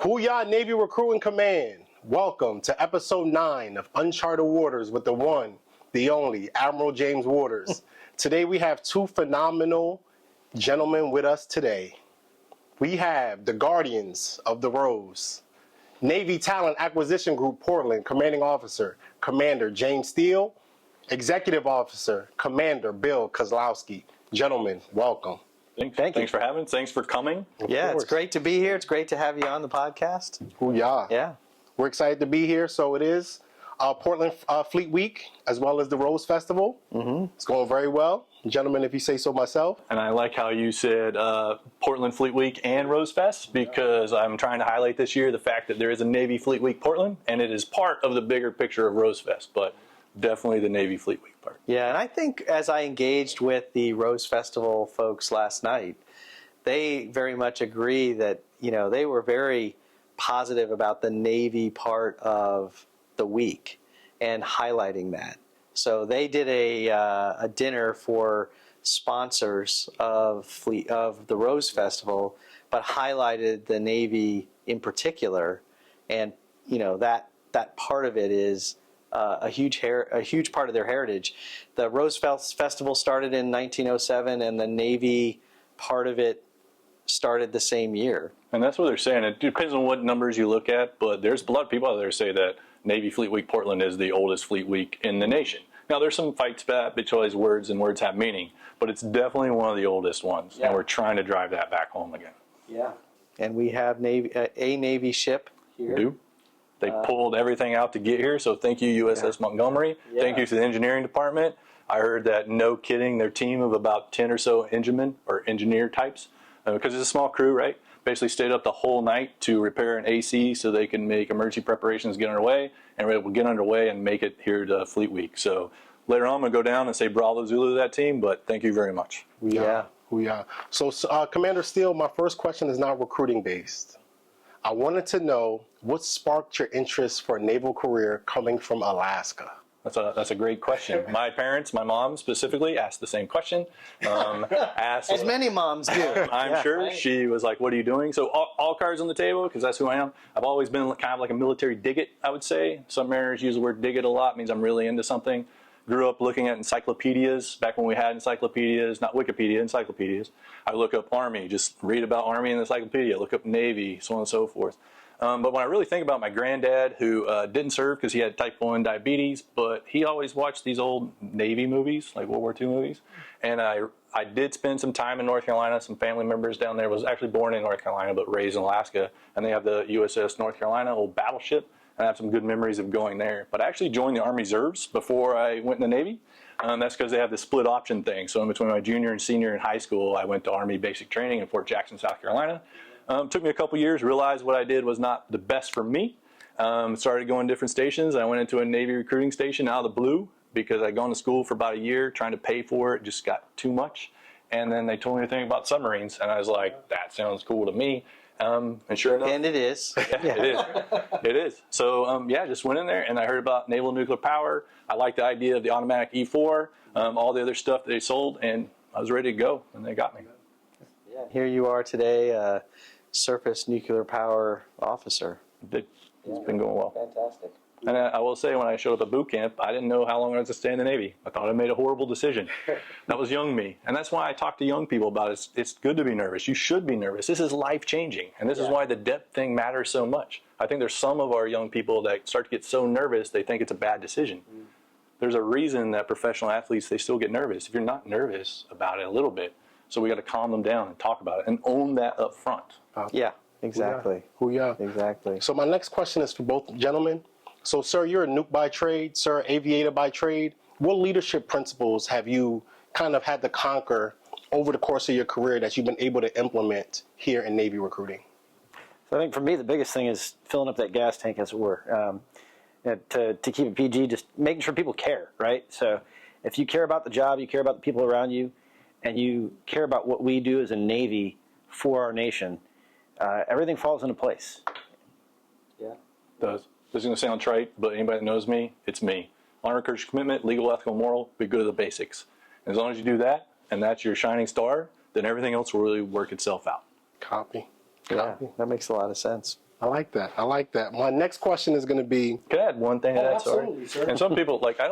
Hoo-yah, Navy Recruiting Command. Welcome to episode 9 of Uncharted Waters with the one, the only, Admiral James Waters. Today we have two phenomenal gentlemen with us today. We have the Guardians of the Rose, Navy Talent Acquisition Group Portland Commanding Officer, Commander James Steele, Executive Officer, Commander Bill Kozlowski. Gentlemen, welcome. Thank you for having us. Thanks for coming. Yeah, it's great to be here. It's great to have you on the podcast. Hoo-yah. Yeah. We're excited to be here. So it is Portland Fleet Week as well as the Rose Festival. It's going very well. Gentlemen, if you say so myself. And I like how you said Portland Fleet Week and Rose Fest, because I'm trying to highlight this year the fact that there is a Navy Fleet Week Portland, and it is part of the bigger picture of Rose Fest, but definitely the Navy Fleet Week part. Yeah, and I think as I engaged with the Rose Festival folks last night, they very much agree that, they were very positive about the Navy part of the week and highlighting that. So they did a dinner for sponsors of the Rose Festival, but highlighted the Navy in particular, and that part of it is a huge part of their heritage. The Rose Festival started in 1907, and the Navy part of it started the same year. And that's what they're saying. It depends on what numbers you look at, but there's a lot of people out there who say that Navy Fleet Week Portland is the oldest fleet week in the nation. Now, there's some fights between words, and words have meaning, but it's definitely one of the oldest ones, and we're trying to drive that back home again. Yeah. And we have a Navy ship here. They pulled everything out to get here, so thank you, USS Montgomery. Yeah. Thank you to the engineering department. I heard that, no kidding, their team of about 10 or so engineer types, because it's a small crew, right? Basically stayed up the whole night to repair an AC so they can make emergency preparations get underway, and we're able to get underway and make it here to Fleet Week. So later on, I'm going to go down and say Bravo Zulu to that team, but thank you very much. Yeah. So, Commander Steele, my first question is not recruiting based. I wanted to know what sparked your interest for a naval career coming from Alaska? That's a great question. My parents, my mom specifically, asked the same question. As many moms do. I'm sure. Right. She was like, what are you doing? So all cards on the table, because that's who I am. I've always been kind of like a military dig-it, I would say. Some mariners use the word dig-it a lot. It means I'm really into something. Grew up looking at encyclopedias, back when we had encyclopedias, not Wikipedia, encyclopedias. I look up Army, just read about Army in the encyclopedia, look up Navy, so on and so forth. But when I really think about my granddad, who didn't serve because he had type 1 diabetes, but he always watched these old Navy movies, like World War II movies. And I did spend some time in North Carolina. Some family members down there. Was actually born in North Carolina, but raised in Alaska. And they have the USS North Carolina, old battleship. And I have some good memories of going there. But I actually joined the Army Reserves before I went in the Navy. That's because they have this split option thing. So in between my junior and senior in high school, I went to Army basic training in Fort Jackson, South Carolina. Took me a couple years, realized what I did was not the best for me. Started going different stations. I went into a Navy recruiting station out of the blue because I'd gone to school for about a year trying to pay for it, just got too much. And then they told me a thing about submarines, and I was like, that sounds cool to me. And sure enough. And it is. Yeah, it is. It is. So, just went in there, and I heard about naval nuclear power. I liked the idea of the automatic E4, all the other stuff that they sold, and I was ready to go, and they got me. Yeah. Here you are today, surface nuclear power officer. It's been going well. Fantastic. And I will say, when I showed up at boot camp, I didn't know how long I was to stay in the Navy. I thought I made a horrible decision. That was young me. And that's why I talk to young people about it. It's good to be nervous. You should be nervous. This is life-changing. And this is why the depth thing matters so much. I think there's some of our young people that start to get so nervous, they think it's a bad decision. There's a reason that professional athletes, they still get nervous. If you're not nervous about it a little bit, so we got to calm them down and talk about it and own that up front. Yeah, exactly. Hoo-yah. Exactly. So my next question is for both gentlemen. So, sir, you're a nuke by trade, sir, aviator by trade. What leadership principles have you kind of had to conquer over the course of your career that you've been able to implement here in Navy recruiting? So I think for me, the biggest thing is filling up that gas tank, as it were. To keep it PG, just making sure people care, right? So if you care about the job, you care about the people around you, and you care about what we do as a Navy for our nation, everything falls into place. Yeah. It does. This is going to sound trite, but anybody that knows me, it's me. Honor, courage, commitment, legal, ethical, moral, be good at the basics. And as long as you do that, and that's your shining star, then everything else will really work itself out. Copy. Yeah, that makes a lot of sense. I like that. I like that. My next question is going to be. Can I add one thing to that? Absolutely, Sorry. sir. And some people, like, I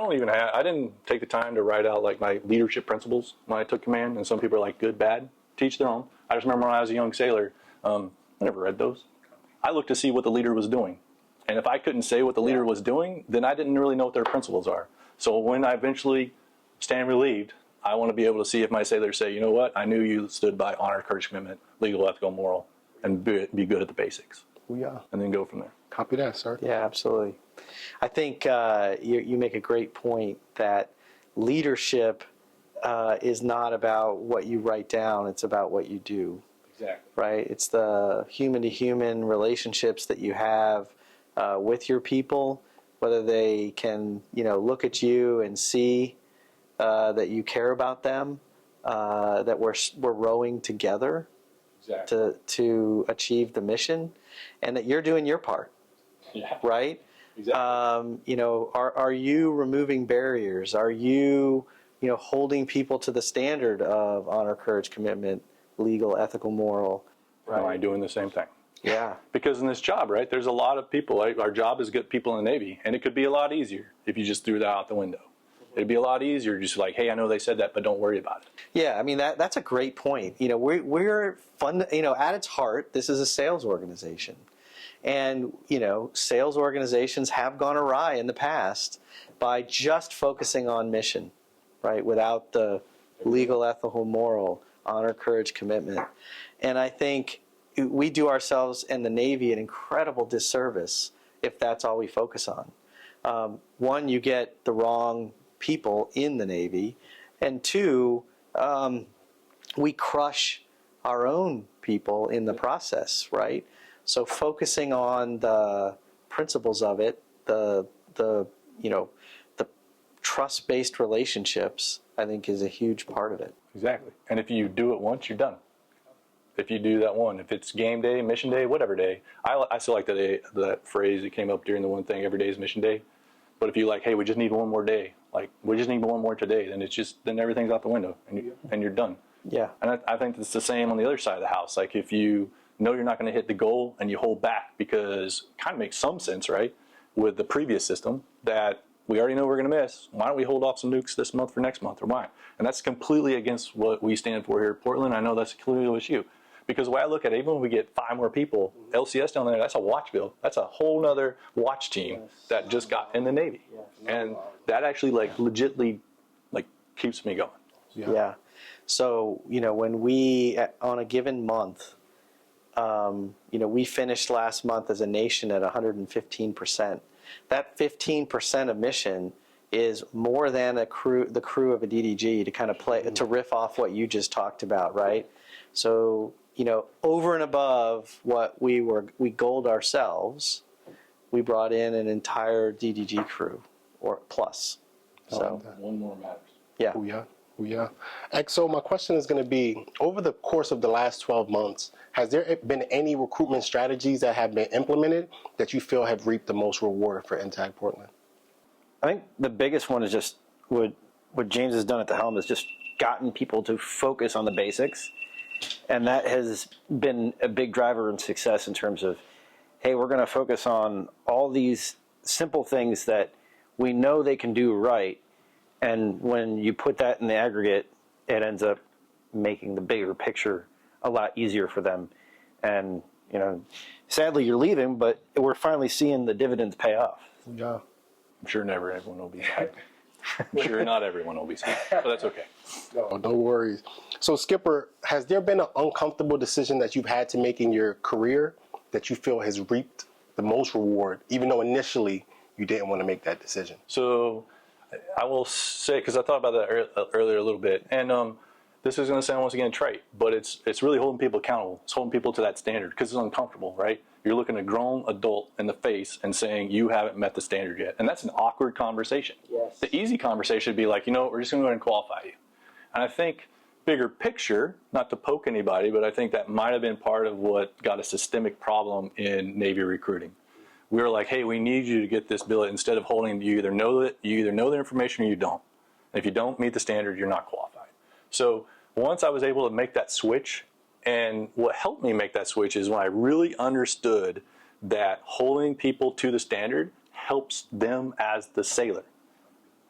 didn't take the time to write out, like, my leadership principles when I took command. And some people are like, good, bad, teach their own. I just remember when I was a young sailor, I never read those. I looked to see what the leader was doing. And if I couldn't say what the leader was doing, then I didn't really know what their principles are. So when I eventually stand relieved, I want to be able to see if my sailors say, you know what, I knew you stood by honor, courage, commitment, legal, ethical, moral, and be good at the basics. Yeah. And then go from there. Copy that, sir. Yeah, absolutely. I think you make a great point that leadership is not about what you write down, it's about what you do. Exactly. Right? It's the human-to-human relationships that you have with your people, whether they can, look at you and see that you care about them, that we're rowing together to achieve the mission, and that you're doing your part. Yeah. Right? Exactly. Are you removing barriers? Are you, holding people to the standard of honor, courage, commitment, legal, ethical, moral? Right. Am I doing the same thing? Yeah. Because in this job, right, there's a lot of people. Right? Our job is to get people in the Navy, and it could be a lot easier if you just threw that out the window. It'd be a lot easier just like, hey, I know they said that, but don't worry about it. Yeah, I mean, that's a great point. We're fun. At its heart, this is a sales organization, and sales organizations have gone awry in the past by just focusing on mission, right, without the legal, ethical, moral, honor, courage, commitment. And I think we do ourselves and the Navy an incredible disservice if that's all we focus on. One, you get the wrong people in the Navy, and two, we crush our own people in the process, right? So focusing on the principles of it, the trust-based relationships, I think, is a huge part of it. Exactly. And if you do it once, you're done. If you do that one, if it's game day, mission day, whatever day, I still like that phrase that came up during the one thing, every day is mission day. But if you like, hey, we just need one more day, like we just need one more today, then everything's out the window and you're done. Yeah. And I think it's the same on the other side of the house. Like if you know you're not going to hit the goal and you hold back because it kind of makes some sense, right, with the previous system that we already know we're going to miss. Why don't we hold off some nukes this month for next month or why? And that's completely against what we stand for here at Portland. I know that's clearly with you. Because the way I look at it, even when we get 5 more people, LCS down there, that's a watch bill. That's a whole nother watch team that just got in the Navy. And that actually legitly keeps me going. Yeah. So, when we, on a given month, we finished last month as a nation at 115%. That 15% of mission is more than the crew of a DDG to kind of to riff off what you just talked about, right? So, over and above what we goaled ourselves, we brought in an entire DDG crew or plus. So one more matters. yeah. Oh, yeah. Oh, yeah. XO, my question is going to be, over the course of the last 12 months, has there been any recruitment strategies that have been implemented that you feel have reaped the most reward for NTAG Portland? I think the biggest one is just what James has done at the helm is just gotten people to focus on the basics. And that has been a big driver in success in terms of, hey, we're going to focus on all these simple things that we know they can do right. And when you put that in the aggregate, it ends up making the bigger picture a lot easier for them. And, sadly you're leaving, but we're finally seeing the dividends pay off. Yeah. I'm sure never everyone will be happy. I'm sure not everyone will be happy, but that's okay. No worries. So, Skipper, has there been an uncomfortable decision that you've had to make in your career that you feel has reaped the most reward, even though initially you didn't want to make that decision? So I will say, because I thought about that earlier a little bit, and this is going to sound once again trite, but it's really holding people accountable. It's holding people to that standard because it's uncomfortable, right? You're looking a grown adult in the face and saying you haven't met the standard yet. And that's an awkward conversation. Yes. The easy conversation would be like, we're just going to go ahead and qualify you. And I think bigger picture, not to poke anybody, but I think that might have been part of what got a systemic problem in Navy recruiting. We were like, hey, we need you to get this billet. Instead of holding, you either know the information or you don't. And if you don't meet the standard, you're not qualified. So once I was able to make that switch, and what helped me make that switch is when I really understood that holding people to the standard helps them as the sailor.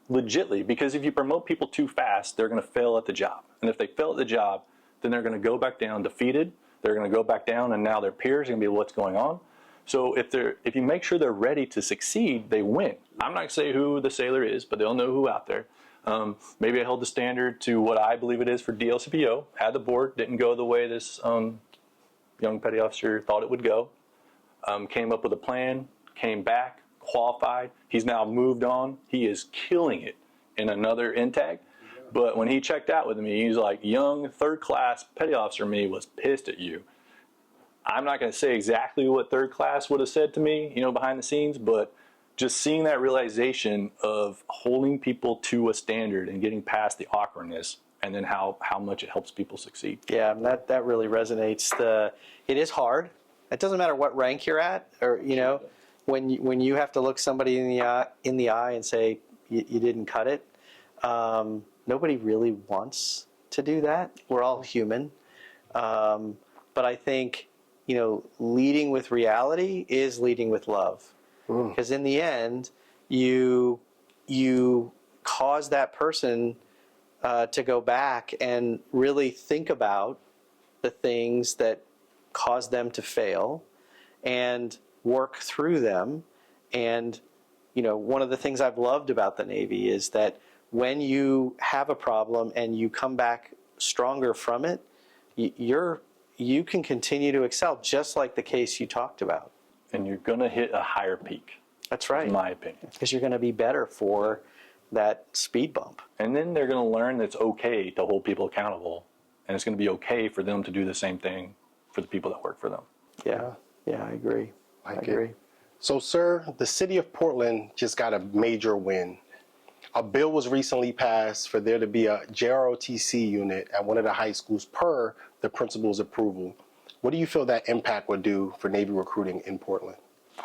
Legitly, because if you promote people too fast, they're going to fail at the job. And if they fail at the job, then they're going to go back down defeated. They're going to go back down, and now their peers are going to be, what's going on? So if you make sure they're ready to succeed, they win. I'm not going to say who the sailor is, but they'll know who out there. Maybe I held the standard to what I believe it is for DLCPO. Had the board, didn't go the way this young petty officer thought it would go. Came up with a plan, came back, qualified. He's now moved on. He is killing it in another INTAG. But when he checked out with me, he's like, young third class petty officer me was pissed at you. I'm not going to say exactly what third class would have said to me, behind the scenes, but just seeing that realization of holding people to a standard and getting past the awkwardness, and then how much it helps people succeed. Yeah, that really resonates. It is hard. It doesn't matter what rank you're at, or when you have to look somebody in the eye and say you didn't cut it. Nobody really wants to do that. We're all human, but I think leading with reality is leading with love, because in the end, you cause that person to go back and really think about the things that cause them to fail and work through them. And one of the things I've loved about the Navy is that when you have a problem and you come back stronger from it, you can continue to excel, just like the case you talked about. And you're going to hit a higher peak. That's right. In my opinion. Because you're going to be better for that speed bump. And then they're going to learn that it's okay to hold people accountable, and it's going to be okay for them to do the same thing for the people that work for them. Yeah, I agree. I agree. So, sir, the city of Portland just got a major win. A bill was recently passed for there to be a JROTC unit at one of the high schools per the principal's approval. What do you feel that impact would do for Navy recruiting in Portland? Wow.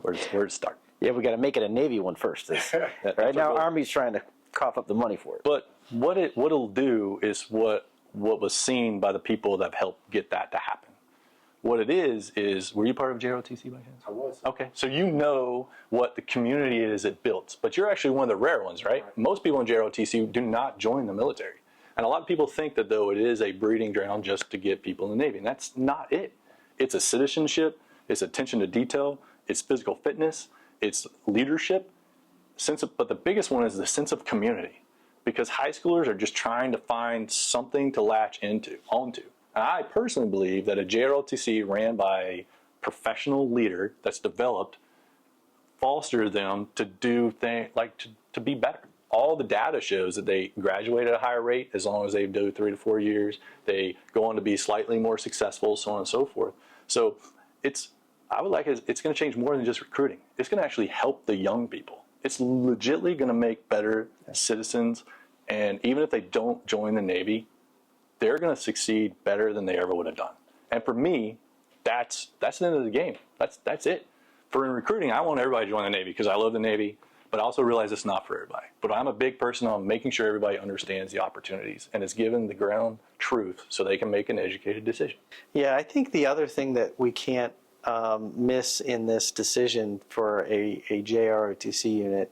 Where to start? Yeah, we got to make it a Navy one first. Right now, Army's trying to cough up the money for it. But what it'll do is what was seen by the people that helped get that to happen. What it is were you part of JROTC by chance? I was. Okay, so you know what the community is it built, but you're actually one of the rare ones, right? Most people in JROTC do not join the military. And a lot of people think that, though, it is a breeding ground just to get people in the Navy, and that's not it. It's a citizenship, it's attention to detail, it's physical fitness, it's leadership, but the biggest one is the sense of community, because high schoolers are just trying to find something to latch onto. And I personally believe that a JROTC ran by a professional leader that's developed foster them to do things like to be better. All the data shows that they graduate at a higher rate as long as they do 3 to 4 years. They go on to be slightly more successful, so on and so forth. So it's going to change more than just recruiting. It's going to actually help the young people. It's legitimately going to make better citizens, and even if they don't join the Navy, they're going to succeed better than they ever would have done. And for me, that's the end of the game. That's it. For in recruiting, I want everybody to join the Navy because I love the Navy, but I also realize it's not for everybody. But I'm a big person on making sure everybody understands the opportunities and is given the ground truth so they can make an educated decision. Yeah, I think the other thing that we can't miss in this decision for a JROTC unit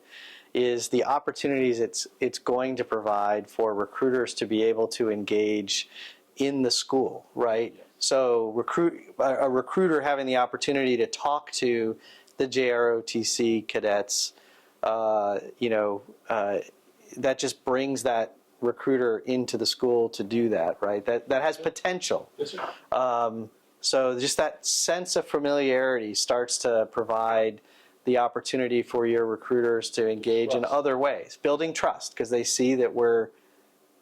is the opportunities it's going to provide for recruiters to be able to engage in the school, right? So a recruiter having the opportunity to talk to the JROTC cadets, that just brings that recruiter into the school to do that, right? That has potential. Yes, sir. So just that sense of familiarity starts to provide the opportunity for your recruiters to engage in other ways, building trust, because they see that we're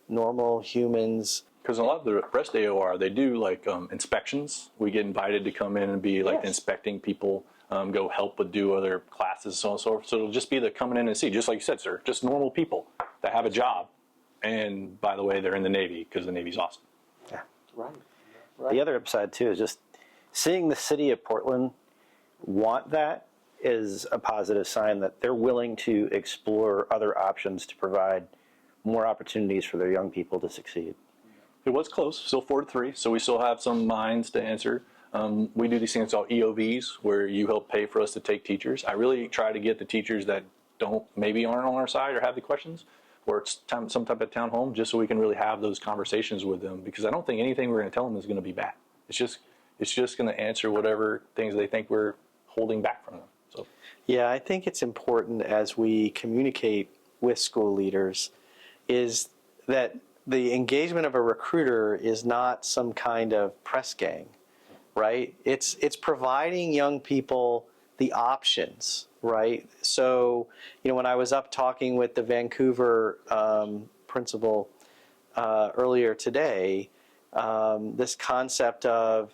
normal humans. Because a lot of the rest of the AOR, they do like inspections. We get invited to come in and be like inspecting people, go help with do other classes, so on and so forth. So it'll just be the coming in and see, just like you said, sir, just normal people that have a job. And by the way, they're in the Navy because the Navy's awesome. Yeah, right. The other upside, too, is just seeing the city of Portland want that is a positive sign that they're willing to explore other options to provide more opportunities for their young people to succeed. It was close, still 4-3, so we still have some minds to answer. We do these things called EOVs, where you help pay for us to take teachers. I really try to get the teachers that maybe aren't on our side or have the questions, or it's some type of town home, just so we can really have those conversations with them, because I don't think anything we're going to tell them is going to be bad. It's just going to answer whatever things they think we're holding back from them. So, yeah, I think it's important as we communicate with school leaders is that the engagement of a recruiter is not some kind of press gang, right? It's providing young people the options, right? So, when I was up talking with the Vancouver principal earlier today, this concept of,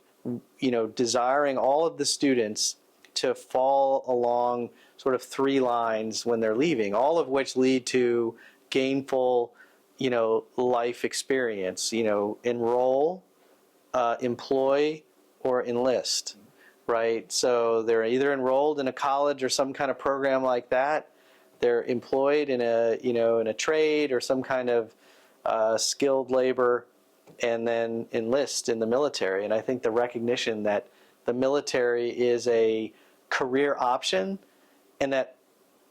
desiring all of the students to fall along sort of 3 lines when they're leaving, all of which lead to gainful, life experience, enroll, employ, or enlist, right? So they're either enrolled in a college or some kind of program like that. They're employed in a trade or some kind of skilled labor, and then enlist in the military. And I think the recognition that the military is a career option, and that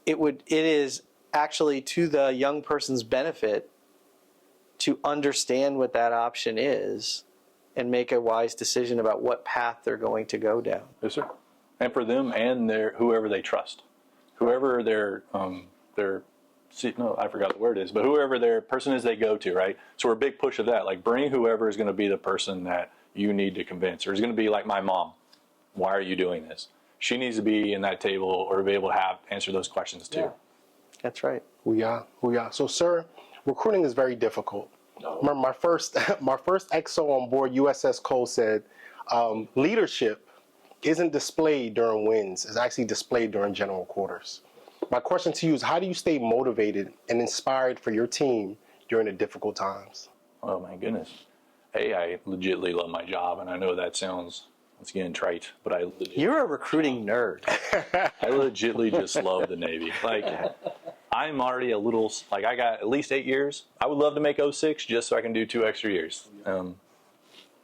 it is actually to the young person's benefit to understand what that option is and make a wise decision about what path they're going to go down. yes, sir. And for them and whoever they trust, whoever I forgot the word is, but whoever their person is they go to, right? So we're a big push of that. Like, bring whoever is going to be the person that you need to convince. Or is going to be like my mom. Why are you doing this? She needs to be in that table or be able to answer those questions too. Yeah. That's right. Yeah. So, sir, recruiting is very difficult. Remember, my first XO on board USS Cole said, leadership isn't displayed during wins. It's actually displayed during general quarters. My question to you is, how do you stay motivated and inspired for your team during the difficult times? Oh, my goodness. I legitimately love my job, and I know that sounds, once again, trite, but You're a recruiting nerd. I legitimately just love the Navy. Like, I'm already I got at least 8 years. I would love to make 06 just so I can do 2 extra years.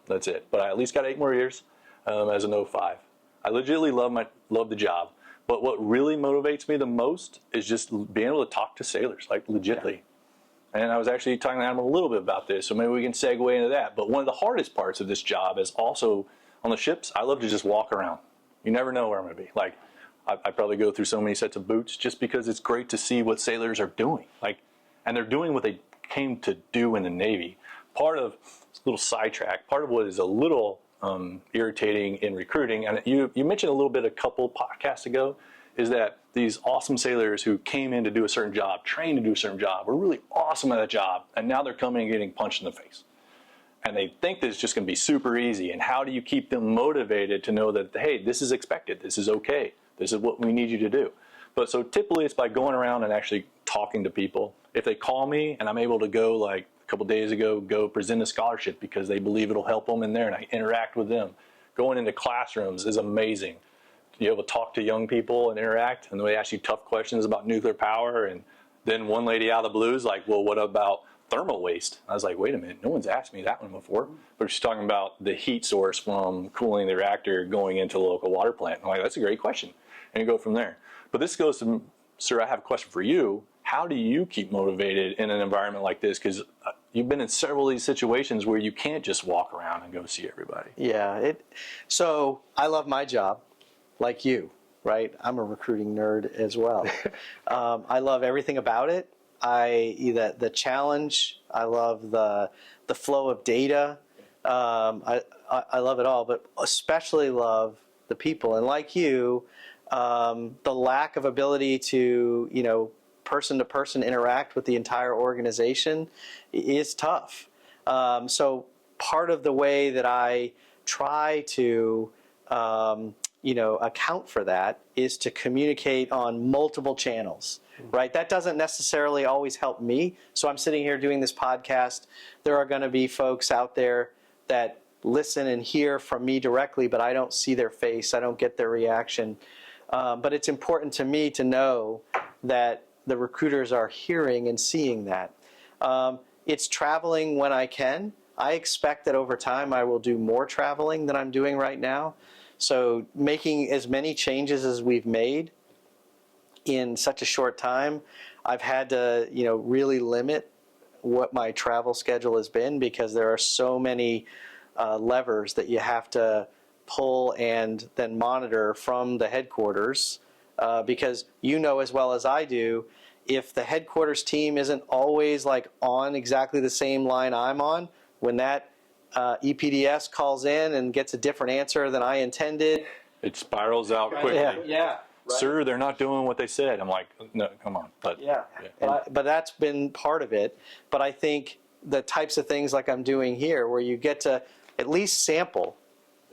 That's it. But I at least got 8 more years as an 05. I legitimately love the job. But what really motivates me the most is just being able to talk to sailors, like legitimately. Yeah. And I was actually talking to Adam a little bit about this, so maybe we can segue into that. But one of the hardest parts of this job is also on the ships, I love to just walk around. You never know where I'm going to be. Like, I probably go through so many sets of boots just because it's great to see what sailors are doing. Like, and they're doing what they came to do in the Navy. Part of, it's a little sidetrack, part of what is a little irritating in recruiting, and you mentioned a little bit a couple podcasts ago, is that these awesome sailors who came in to do a certain job, trained to do a certain job, were really awesome at that job, and now they're coming and getting punched in the face. And they think that it's just going to be super easy, and how do you keep them motivated to know that, hey, this is expected, this is okay, this is what we need you to do. But so typically it's by going around and actually talking to people. If they call me and I'm able to go, like a couple days ago, go present a scholarship because they believe it'll help them in there, and I interact with them. Going into classrooms is amazing. You're able to talk to young people and interact, and they ask you tough questions about nuclear power. And then one lady out of the blue is like, well, what about thermal waste? I was like, wait a minute, no one's asked me that one before. But she's talking about the heat source from cooling the reactor going into the local water plant. I'm like, that's a great question. And you go from there. But this goes to, sir, I have a question for you. How do you keep motivated in an environment like this? Because you've been in several of these situations where you can't just walk around and go see everybody. Yeah. So I love my job, like you, right? I'm a recruiting nerd as well. I love everything about it. The challenge. I love the flow of data. I love it all, but especially love the people. And like you, the lack of ability to, person-to-person interact with the entire organization is tough. So part of the way that I try to, account for that is to communicate on multiple channels, right? That doesn't necessarily always help me. So I'm sitting here doing this podcast. There are going to be folks out there that listen and hear from me directly, but I don't see their face. I don't get their reaction. But it's important to me to know that the recruiters are hearing and seeing that. It's traveling when I can. I expect that over time I will do more traveling than I'm doing right now. So making as many changes as we've made in such a short time, I've had to, really limit what my travel schedule has been, because there are so many levers that you have to pull and then monitor from the headquarters, because as well as I do, if the headquarters team isn't always like on exactly the same line I'm on, when that EPDS calls in and gets a different answer than I intended, It spirals out quickly. yeah. Right. Sir, they're not doing what they said. I'm like, no, come on. But But that's been part of it. But I think the types of things like I'm doing here, where you get to at least sample,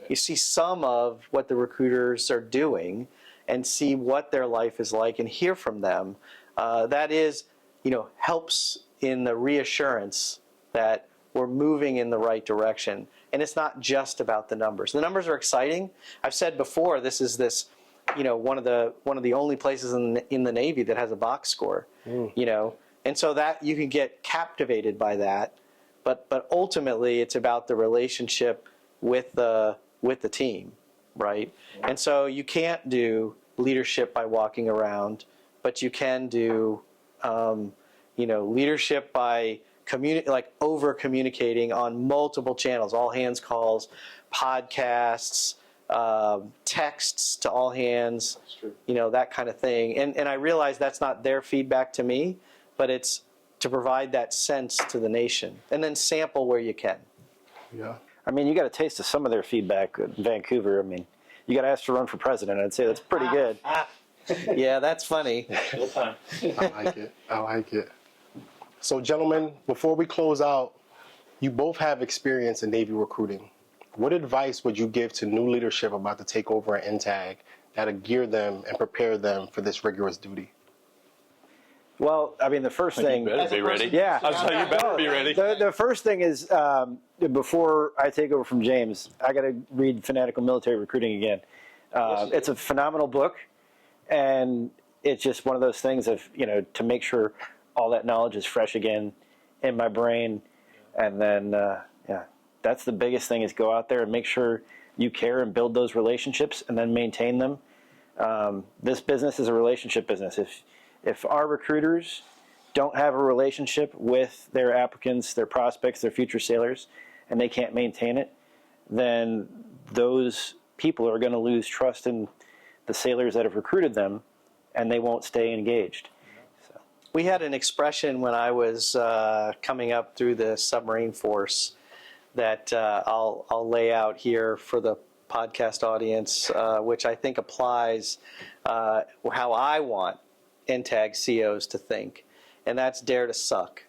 you see some of what the recruiters are doing and see what their life is like and hear from them. That is, helps in the reassurance that we're moving in the right direction. And it's not just about the numbers. The numbers are exciting. I've said before, this is one of the only places in the Navy that has a box score, and so that you can get captivated by that, but ultimately it's about the relationship with the team, right? And so you can't do leadership by walking around, but you can do leadership by over communicating on multiple channels, all hands calls, podcasts, texts to all hands, that kind of thing. And I realize that's not their feedback to me, but it's to provide that sense to the nation, and then sample where you can. Yeah. I mean, you got a taste of some of their feedback in Vancouver. I mean, you got asked to run for president. I'd say that's pretty good. Yeah, that's funny. I like it. So, gentlemen, before we close out, you both have experience in Navy recruiting. What advice would you give to new leadership about to take over at NTAG that'll gear them and prepare them for this rigorous duty? Well, I mean, the first thing... You better be ready. Yeah. I was like, you better be ready. The first thing is, before I take over from James, I got to read Fanatical Military Recruiting again. It's a phenomenal book, and it's just one of those things of, to make sure all that knowledge is fresh again in my brain. And then, that's the biggest thing, is go out there and make sure you care and build those relationships and then maintain them. This business is a relationship business. If our recruiters don't have a relationship with their applicants, their prospects, their future sailors, and they can't maintain it, then those people are going to lose trust in the sailors that have recruited them, and they won't stay engaged. So. We had an expression when I was coming up through the submarine force that I'll lay out here for the podcast audience, which I think applies how I want NTAG COs to think, and that's dare to suck.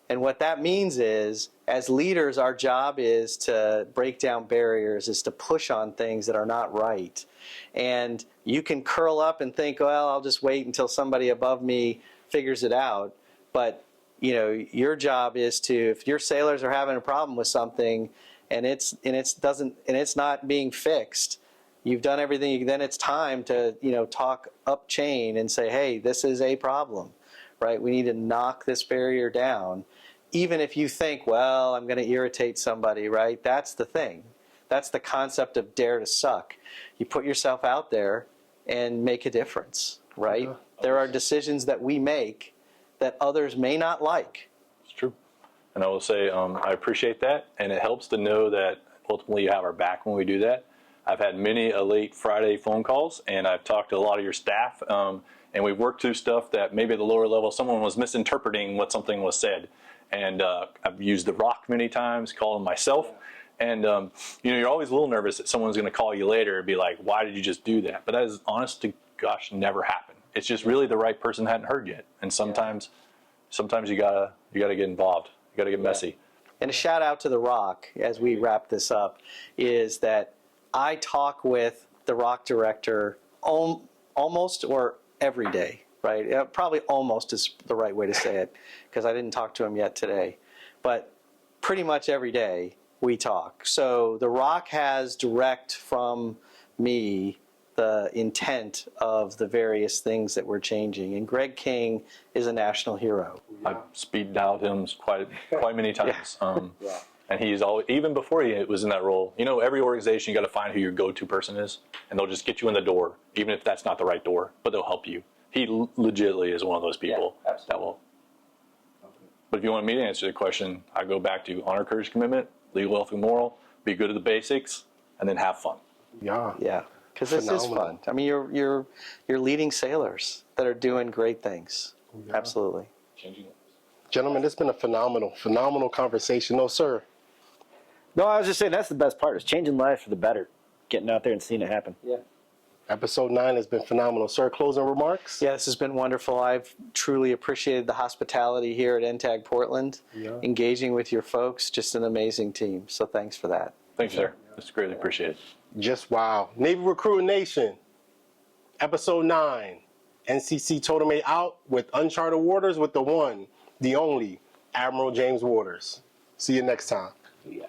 And what that means is, as leaders, our job is to break down barriers, is to push on things that are not right. And you can curl up and think, well, I'll just wait until somebody above me figures it out. But your job is to, if your sailors are having a problem with something and it's not being fixed, you've done everything, then it's time to talk up chain and say, hey, this is a problem, right? We need to knock this barrier down. Even if you think, well, I'm going to irritate somebody, right? That's the thing. That's the concept of dare to suck. You put yourself out there and make a difference, right? Yeah. There are decisions that we make that others may not like. It's true. And I will say, I appreciate that, and it helps to know that ultimately you have our back when we do that. I've had many late Friday phone calls, and I've talked to a lot of your staff, and we've worked through stuff that maybe at the lower level someone was misinterpreting what something was said. And I've used the ROC many times, called them myself. And you're always a little nervous that someone's going to call you later and be like, why did you just do that? But that is, honest to gosh, never happened. It's just really the right person hadn't heard yet. And sometimes you gotta get involved. You gotta get messy. And a shout out to the ROC as we wrap this up is that I talk with the ROC director almost or every day, right? Probably almost is the right way to say it, because I didn't talk to him yet today. But pretty much every day we talk. So the ROC has direct from me the intent of the various things that we're changing. And Greg King is a national hero. I've speed dialed him quite many times. And he's always, even before he was in that role, you know, every organization, you got to find who your go-to person is, and they'll just get you in the door, even if that's not the right door, but they'll help you. He legitimately is one of those people that will. But if you want me to answer the question, I go back to honor, courage, commitment, legal, ethical, moral, be good at the basics, and then have fun. Yeah. Yeah, because this is fun. I mean, you're leading sailors that are doing great things. Yeah. Absolutely. Changing lives. Gentlemen, it's been a phenomenal conversation. No, sir. No, I was just saying that's the best part is changing lives for the better, getting out there and seeing it happen. Yeah. Episode 9 has been phenomenal. Sir, closing remarks? Yeah, this has been wonderful. I've truly appreciated the hospitality here at NTAG Portland, engaging with your folks. Just an amazing team. So thanks for that. Thanks, sir. It's greatly appreciated. Just wow. Navy Recruiting Nation, Episode 9. NCC Totem A out with Uncharted Waters with the one, the only, Admiral James Waters. See you next time. Yeah.